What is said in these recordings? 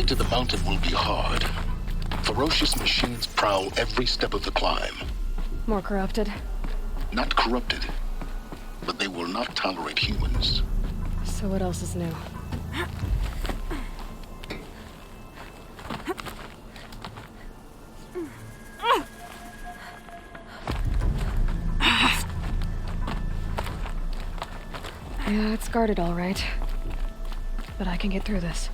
way to the mountain will be hard. Ferocious machines prowl every step of the climb. More corrupted? Not corrupted, but they will not tolerate humans. So what else is new? Yeah, it's guarded all right. But I can get through this.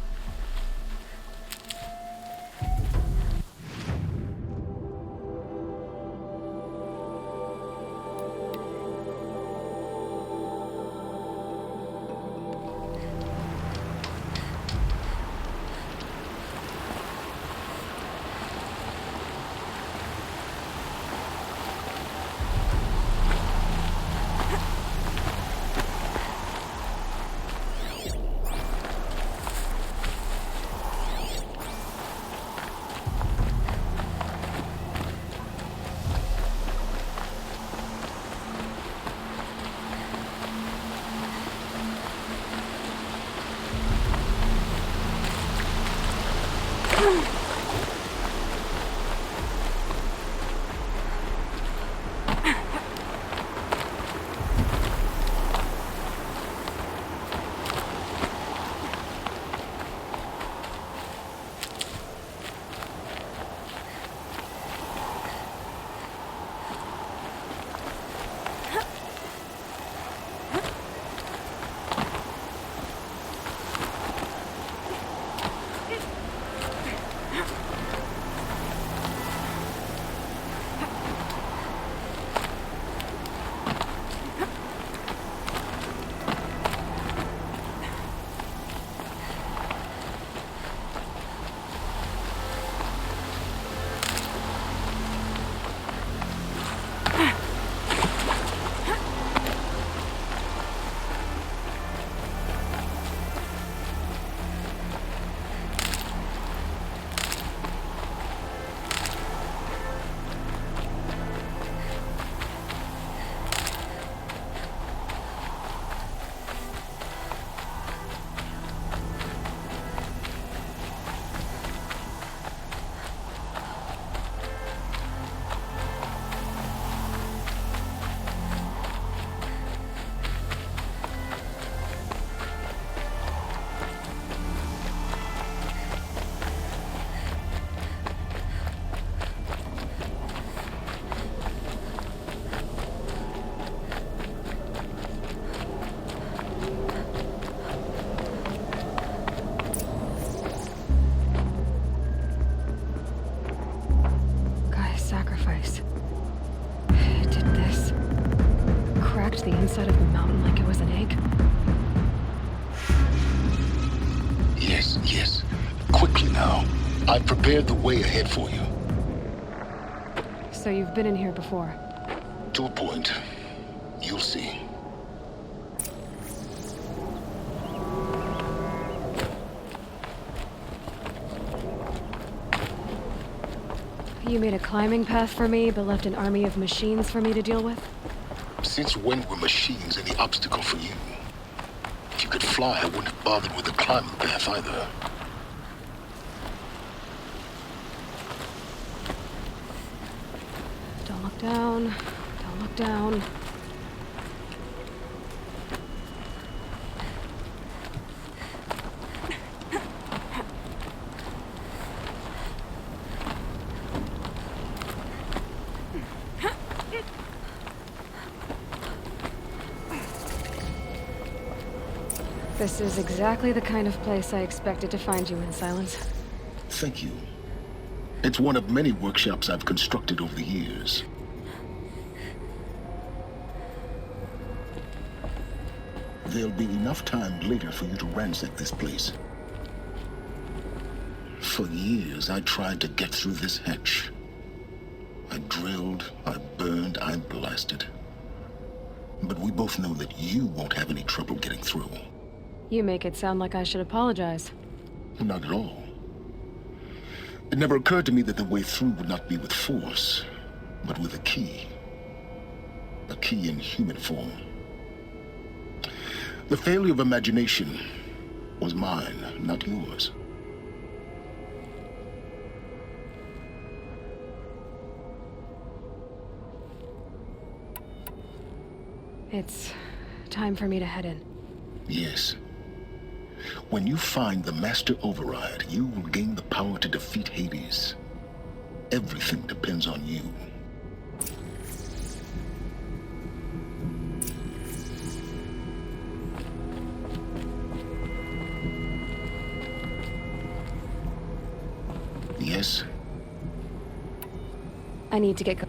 Sacrifice. It did this. Cracked the inside of the mountain like it was an egg. Yes, yes. Quickly now. I've prepared the way ahead for you. So you've been in here before? To a point. You'll see. You made a climbing path for me, but left an army of machines for me to deal with? Since when were machines any obstacle for you? If you could fly, I wouldn't have bothered with the climbing path either. Don't look down. Don't look down. This is exactly the kind of place I expected to find you in, Silence. Thank you. It's one of many workshops I've constructed over the years. There'll be enough time later for you to ransack this place. For years, I tried to get through this hatch. I drilled, I burned, I blasted. But we both know that you won't have any trouble getting through. You make it sound like I should apologize. Not at all. It never occurred to me that the way through would not be with force, but with a key. A key in human form. The failure of imagination was mine, not yours. It's time for me to head in. Yes. When you find the Master Override, you will gain the power to defeat Hades. Everything depends on you. Yes? I need to get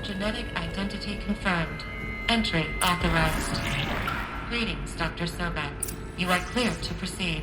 Genetic identity confirmed. Entry authorized. Greetings, Dr. Sobek. You are clear to proceed.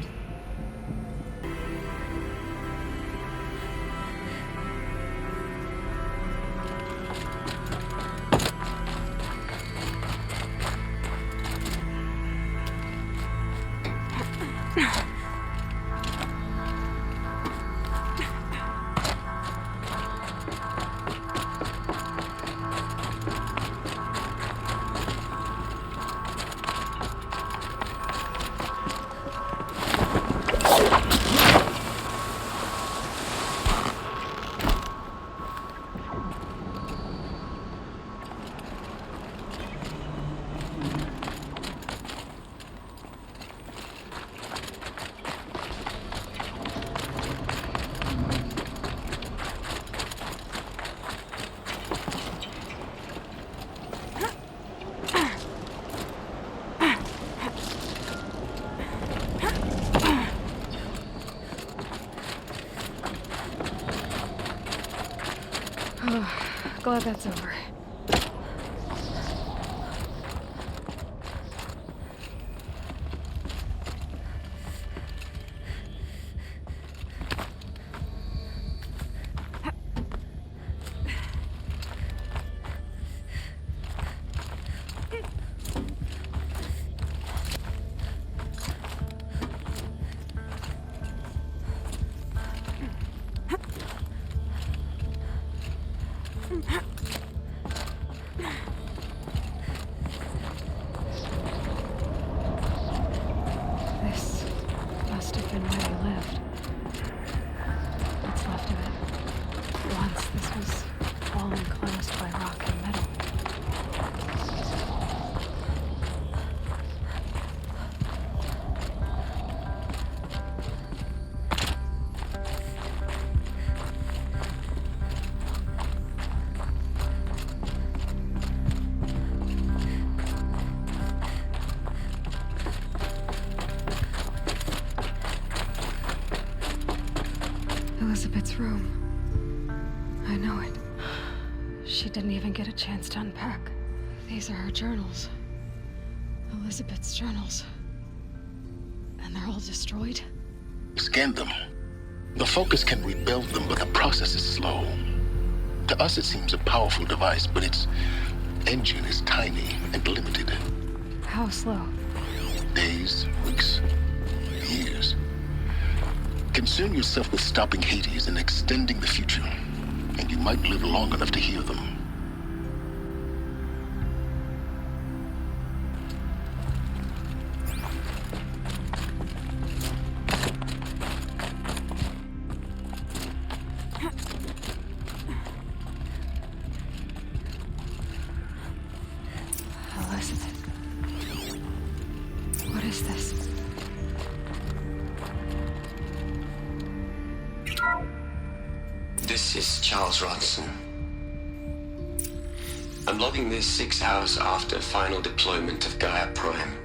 Glad that's over. This must have been where they lived. What's left of it. Once this was all enclosed by rock and metal. Elizabeth's room. I know it. She didn't even get a chance to unpack. These are her journals. Elizabeth's journals. And they're all destroyed? Scan them. The Focus can rebuild them, but the process is slow. To us, it seems a powerful device, but its engine is tiny and limited. How slow? Days, weeks, years. Concern yourself with stopping Hades and extending the future, and you might live long enough to hear them. Elizabeth. What is this? This is Charles Ronson. I'm logging this 6 hours after final deployment of Gaia Prime.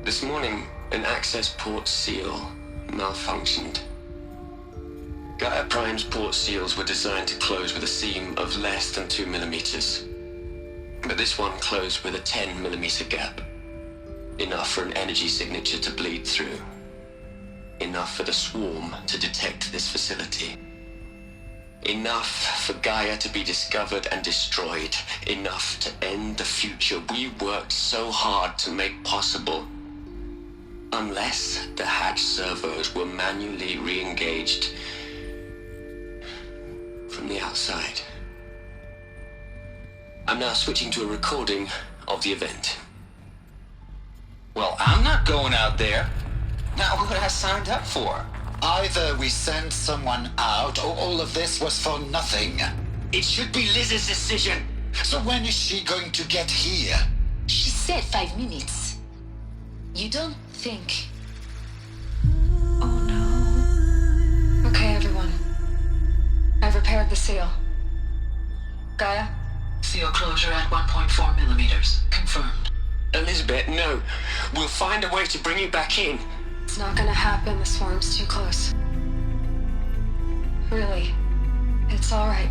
This morning, an access port seal malfunctioned. Gaia Prime's port seals were designed to close with a seam of less than 2 millimeters. But this one closed with a 10 millimeter gap. Enough for an energy signature to bleed through. Enough for the swarm to detect this facility. Enough for Gaia to be discovered and destroyed. Enough to end the future we worked so hard to make possible. Unless the hatch servos were manually re-engaged from the outside. I'm now switching to a recording of the event. Well, I'm not going out there. Not what I signed up for. Either we send someone out, or all of this was for nothing. It should be Liz's decision. So when is she going to get here? She said 5 minutes. You don't think... Oh no. Okay, everyone. I've repaired the seal. Gaia? Seal closure at 1.4 millimeters. Confirmed. Elizabeth, no. We'll find a way to bring you back in. It's not gonna happen. The swarm's too close. Really. It's alright.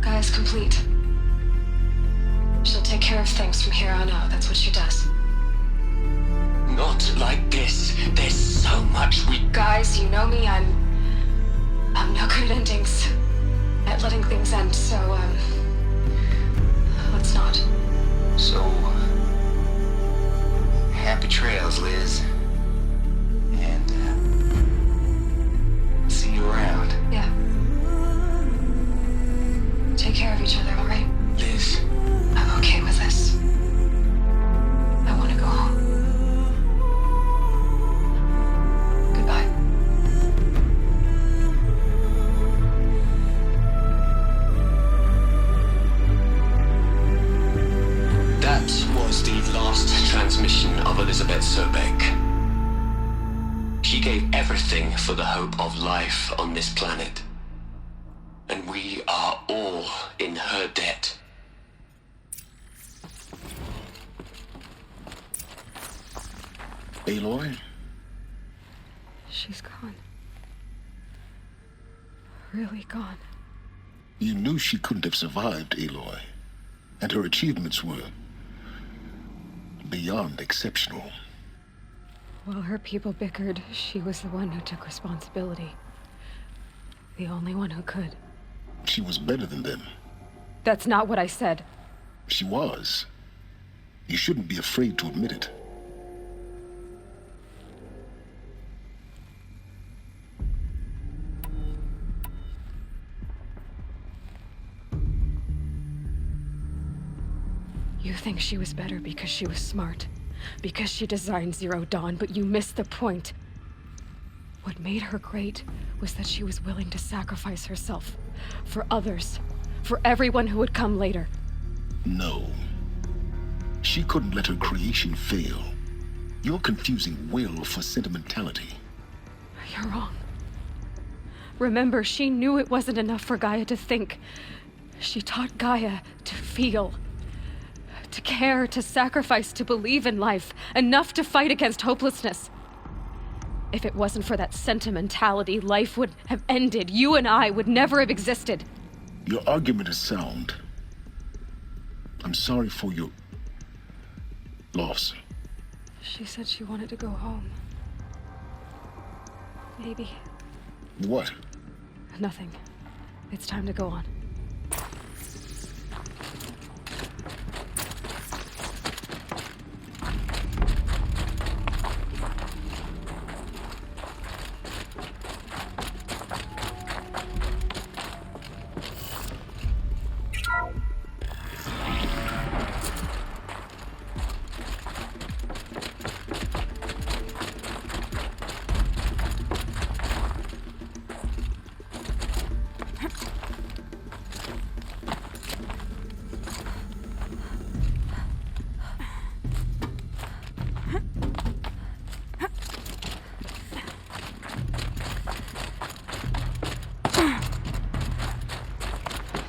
Gaia's complete. She'll take care of things from here on out. That's what she does. Not like this. There's so much we... Guys, you know me. I'm no good at endings. At letting things end, so, let's not. So, happy trails, Liz. And, see you around. Yeah. Take care of each other, alright? Liz. I'm okay with this. I want to go home. Goodbye. That was the last transmission of Elizabeth Sobek. She gave everything for the hope of life on this planet. And we are all in her debt. Aloy? She's gone. Really gone. You knew she couldn't have survived, Aloy. And her achievements were beyond exceptional. While her people bickered, she was the one who took responsibility. The only one who could. She was better than them. That's not what I said. She was. You shouldn't be afraid to admit it. You think she was better because she was smart, because she designed Zero Dawn, but you missed the point. What made her great was that she was willing to sacrifice herself for others, for everyone who would come later. No. She couldn't let her creation fail. You're confusing will for sentimentality. You're wrong. Remember, she knew it wasn't enough for Gaia to think. She taught Gaia to feel. To care, to sacrifice, to believe in life, enough to fight against hopelessness. If it wasn't for that sentimentality, life would have ended. You and I would never have existed. Your argument is sound. I'm sorry for your loss. She said she wanted to go home. Maybe. What? Nothing. It's time to go on.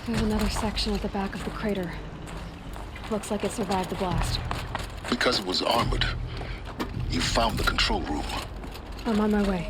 There's another section at the back of the crater. Looks like it survived the blast. Because it was armored. You found the control room. I'm on my way.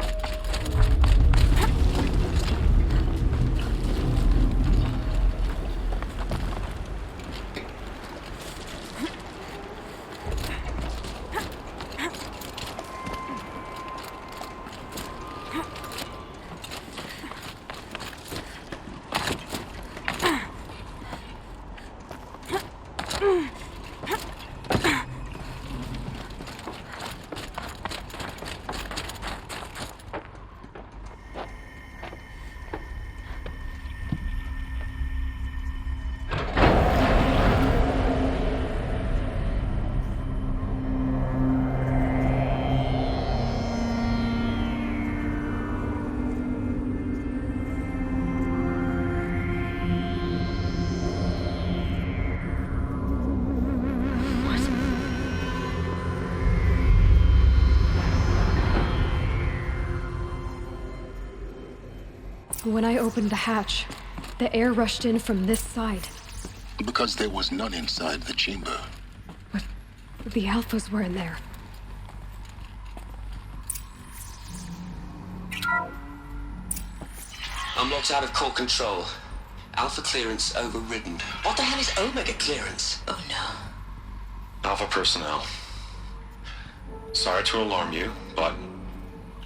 When I opened the hatch, the air rushed in from this side. Because there was none inside the chamber. But the Alphas were in there. I'm locked out of core control. Alpha clearance overridden. What the hell is Omega clearance? Oh no. Alpha personnel. Sorry to alarm you, but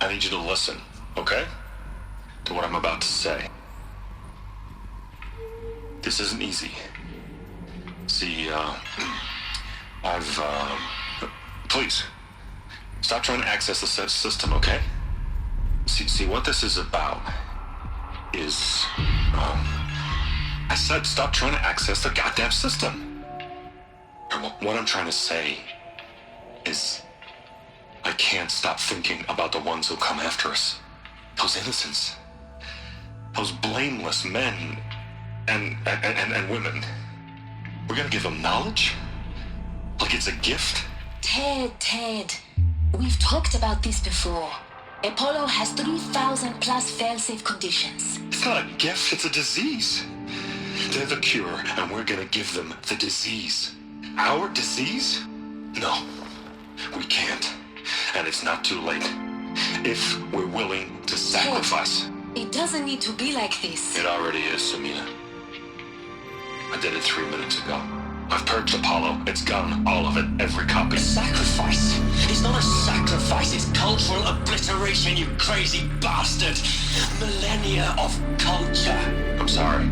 I need you to listen, okay? To what I'm about to say. This isn't easy. See, please, stop trying to access the system, okay? See, what this is about is, I said stop trying to access the goddamn system. And what I'm trying to say is, I can't stop thinking about the ones who come after us. Those innocents. Those blameless men and women. We're gonna give them knowledge? Like it's a gift? Ted. We've talked about this before. Apollo has 3,000 plus fail-safe conditions. It's not a gift, it's a disease. They're the cure, and we're gonna give them the disease. Our disease? No, we can't. And it's not too late. If we're willing to sacrifice. It doesn't need to be like this. It already is, Samina. I did it 3 minutes ago. I've purged Apollo. It's gone. All of it. Every copy. A sacrifice? It's not a sacrifice, it's cultural obliteration, you crazy bastard! Millennia of culture! I'm sorry.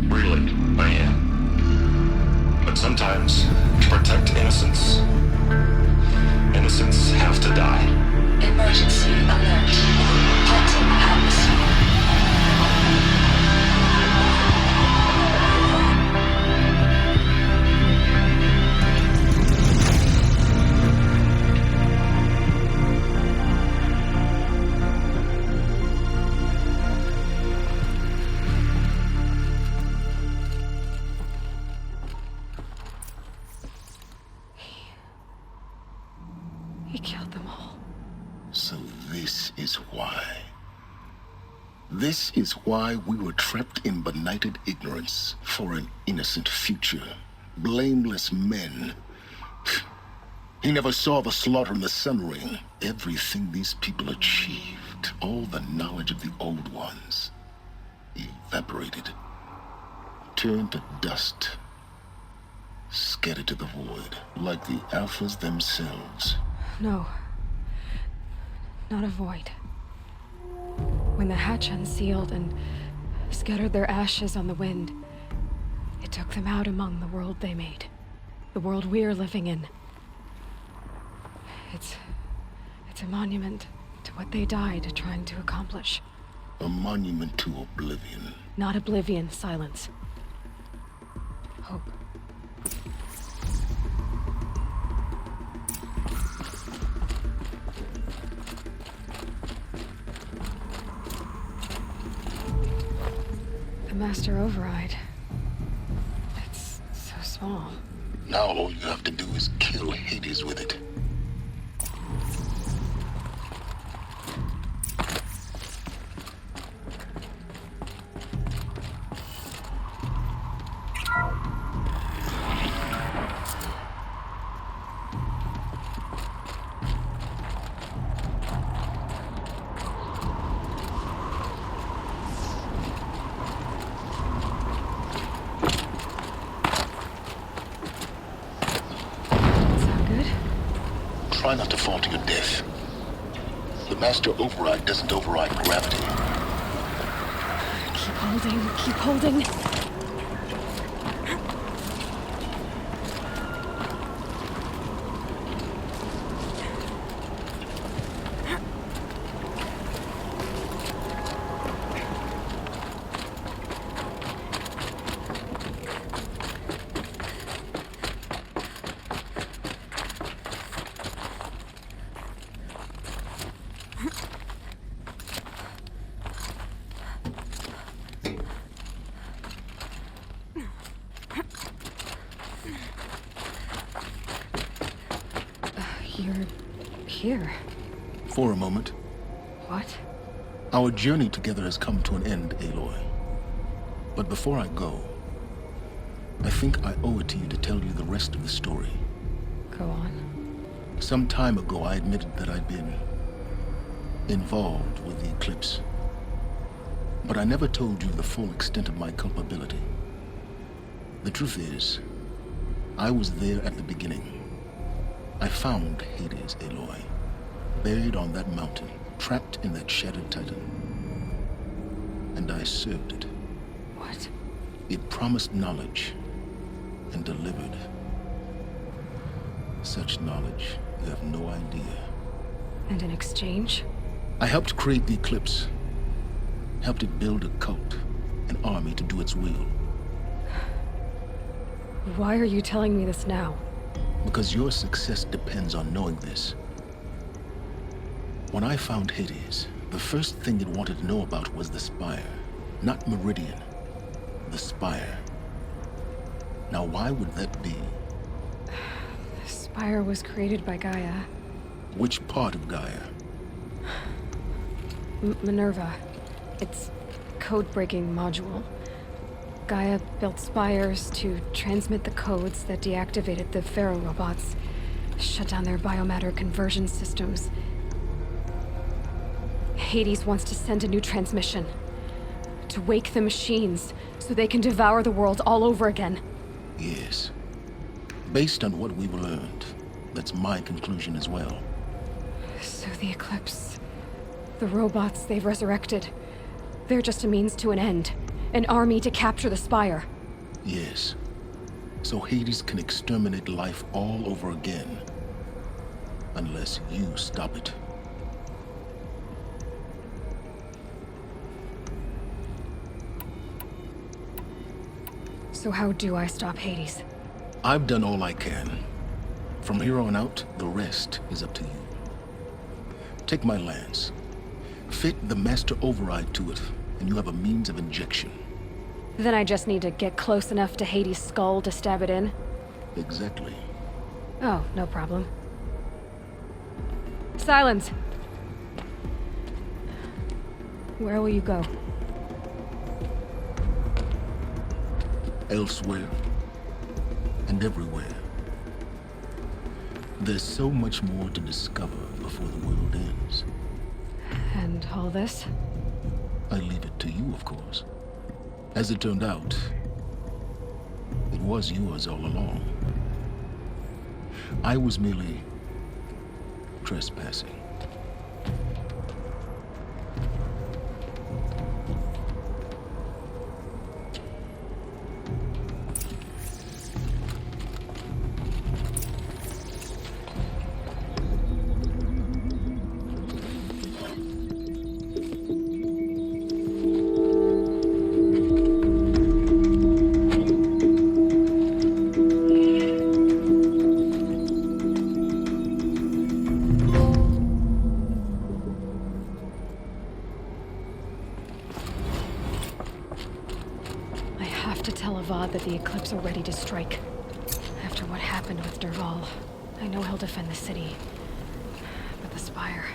Really, I am. But sometimes, to protect innocence, innocents have to die. Emergency alert. Halting atmosphere. He killed them all. So this is why. This is why we were trapped in benighted ignorance for an innocent future. Blameless men. He never saw the slaughter in the Sun Ring. Everything these people achieved, all the knowledge of the old ones, evaporated, turned to dust, scattered to the void, like the Alphas themselves. No. Not a void. When the hatch unsealed and scattered their ashes on the wind, it took them out among the world they made. The world we're living in. It's a monument to what they died trying to accomplish. A monument to oblivion. Not oblivion, silence. Hope. The master override. It's so small. Now all you have to do is kill Hades with it. Try not to fall to your death. The master override doesn't override gravity. Keep holding, keep holding. You're here. For a moment. What? Our journey together has come to an end, Aloy. But before I go, I think I owe it to you to tell you the rest of the story. Go on. Some time ago, I admitted that I'd been involved with the eclipse. But I never told you the full extent of my culpability. The truth is, I was there at the beginning. I found Hades, Aloy, buried on that mountain, trapped in that shattered titan. And I served it. What? It promised knowledge and delivered. Such knowledge, you have no idea. And in exchange? I helped create the eclipse. Helped it build a cult, an army to do its will. Why are you telling me this now? Because your success depends on knowing this. When I found Hades, the first thing it wanted to know about was the Spire. Not Meridian. The Spire. Now why would that be? The Spire was created by Gaia. Which part of Gaia? Minerva. Its code-breaking module. Gaia built spires to transmit the codes that deactivated the Pharaoh robots, shut down their biomatter conversion systems. Hades wants to send a new transmission. To wake the machines, so they can devour the world all over again. Yes. Based on what we've learned, that's my conclusion as well. So the Eclipse, the robots they've resurrected, they're just a means to an end. An army to capture the Spire. Yes. So Hades can exterminate life all over again. Unless you stop it. So how do I stop Hades? I've done all I can. From here on out, the rest is up to you. Take my lance. Fit the master override to it, and you have a means of injection. Then I just need to get close enough to Hades' skull to stab it in? Exactly. Oh, no problem. Silence! Where will you go? Elsewhere. And everywhere. There's so much more to discover before the world ends. And all this? I leave it to you, of course. As it turned out, it was yours all along. I was merely trespassing. That the Eclipse are ready to strike. After what happened with Derval, I know he'll defend the city. But the Spire...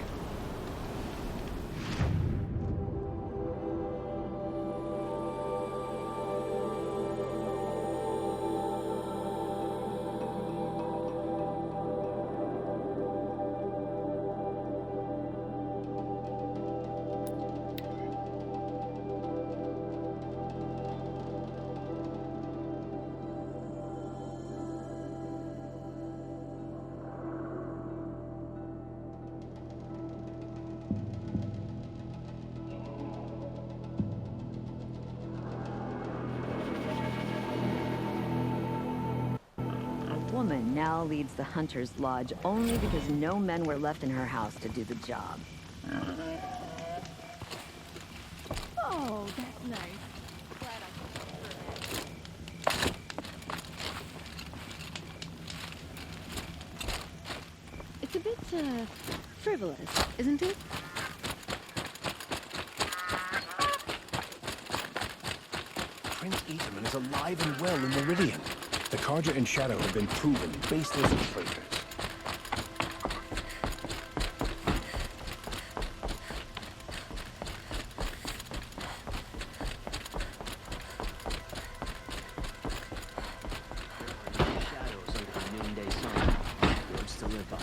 Woman now leads the Hunter's Lodge only because no men were left in her house to do the job. Oh, that's nice. Glad I can it. It's a bit, frivolous, isn't it? Prince Eterman is alive and well in Meridian. The Carja and Shadow have been proven baseless and traitors. by.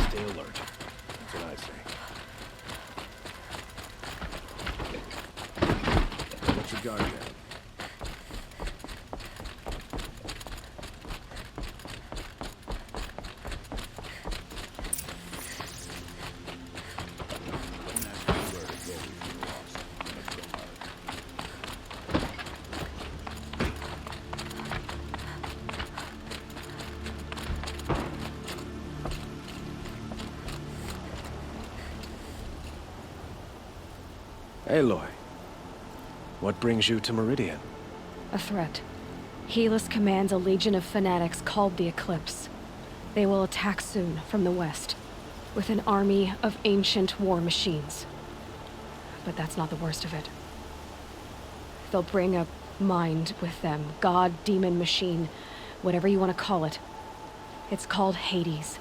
Stay alert. That's what I say. What's your guard down? Aloy, what brings you to Meridian? A threat. Helis commands a legion of fanatics called the Eclipse. They will attack soon from the west, with an army of ancient war machines. But that's not the worst of it. They'll bring a mind with them, god, demon, machine, whatever you want to call it. It's called Hades.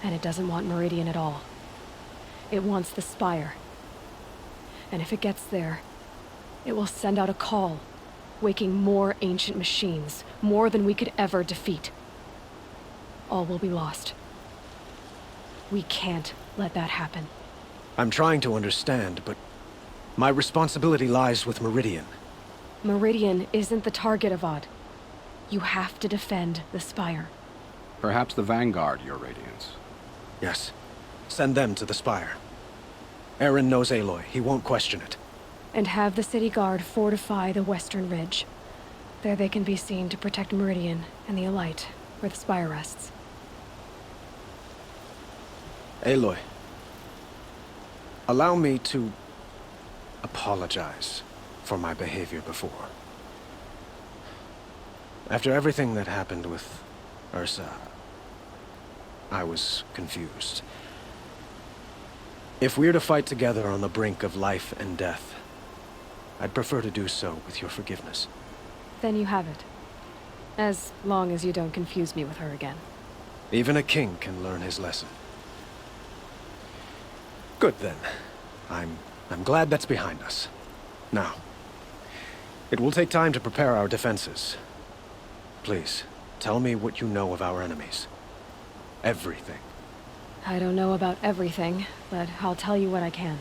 And it doesn't want Meridian at all. It wants the Spire. And if it gets there, it will send out a call, waking more ancient machines, more than we could ever defeat. All will be lost. We can't let that happen. I'm trying to understand, but my responsibility lies with Meridian. Meridian isn't the target, Avad. You have to defend the Spire. Perhaps the Vanguard, Your Radiance. Yes. Send them to the Spire. Aaron knows Aloy. He won't question it. And have the city guard fortify the western ridge. There they can be seen to protect Meridian and the Elite, where the Spire rests. Aloy, allow me to apologize for my behavior before. After everything that happened with Ursa, I was confused. If we're to fight together on the brink of life and death, I'd prefer to do so with your forgiveness. Then you have it. As long as you don't confuse me with her again. Even a king can learn his lesson. Good then. I'm glad that's behind us. Now, it will take time to prepare our defenses. Please, tell me what you know of our enemies. Everything. I don't know about everything, but I'll tell you what I can.